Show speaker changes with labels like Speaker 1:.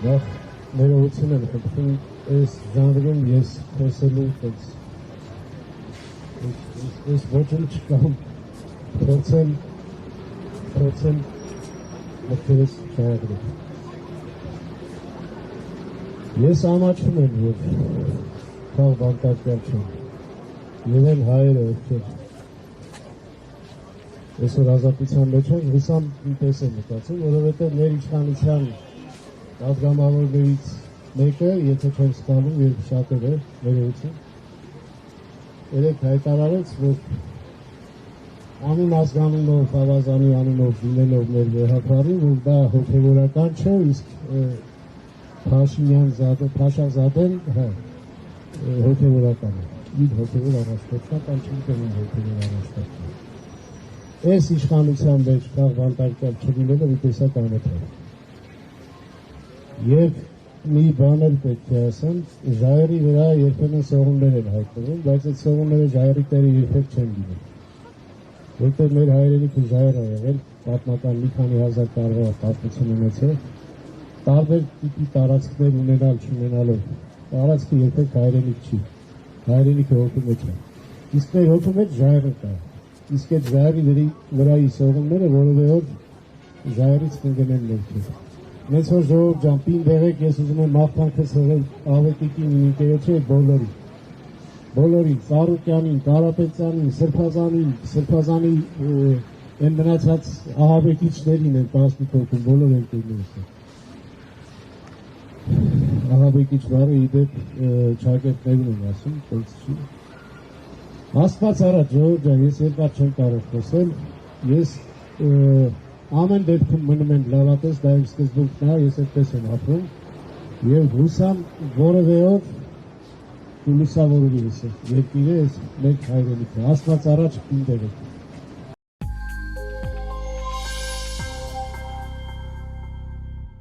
Speaker 1: Նախ ներողություն եմ խնդրում այս ժանրում ես խոսելու այս ոճում չկամ փորձեմ մտքերս շահագրել։ Ես ամաչում եմ, որ խաղ բանտարկյալ չեմ, եւ էլ հայերը, ովքեր այսօր ազատության մեջ են, հուսամ ինպես եմ մտածում, որովհետև մեր իշխանության պատգամավորներից մեկը, եթե չեմ սխալվում, եւ շատերը ներողություն, երեք հայտարարեց, որ անուն ազգանունով, ավազանի անունով դիմելով մեր վեհապարին, որ դա հոգևորական չէ, իսկ Փաշազադեն հոգևորական է, իր հոգևոր առաջնորդն, կամ չգիտեմ հոգևոր առաջնորդն։ Այս իշխանության մեջ խաղ բանտարկյալ չլինելը մի տեսակ անհետ է։ Եվ մի բան էլ պետք է ասեմ, ժայռի վրա երբեմն սողուններ են հայտնվում, բայց այդ սողունները ժայռի տերը երբեք չեն լինում։ Որտեղ մեր հայրենիքը ժայռ է եղել, պատմական մի քանի հազար տարվա պատմություն ունեցել, տարբեր տիպի տարածքներ ունենալ չունենալով, տարածքը երբեք հայրենիք չի, հայրենիքը հոգու մեջ է, իսկ մեր հոգու մեջ ժայռը կա, իսկ այդ ժայռի վրայի սողունները որևէ օր ժայռից կընկնեն ներքև։ Մեծ հոր ժողով ջան, պին դեղեք, ես ուզում եմ մաղթանքս հղել Աղվետիկի ինքերոջի բոլորին, Ծառուկյանին, Կարապետյանին, Սրբազանի են մնացած ահաբեկիչներին են 10 հոգում, բոլոր ընկերներս։ Ահաբեկիչ բառը իդեպ ճակերտներում եմ ասում, տենց չի։ Աստված առաջ, ժողով ջան, ես երկար չեմ կարող խոսել, ես ամեն դեպքում մնում եմ լավատես, դա իմ սկզբունքն է, ես այդպես եմ ապրում, եւ հուսամ որևէ օր լուսավորվի ես երկիրը, ես մեկ հայրենիքը, Աստված առաջ պին դերեք։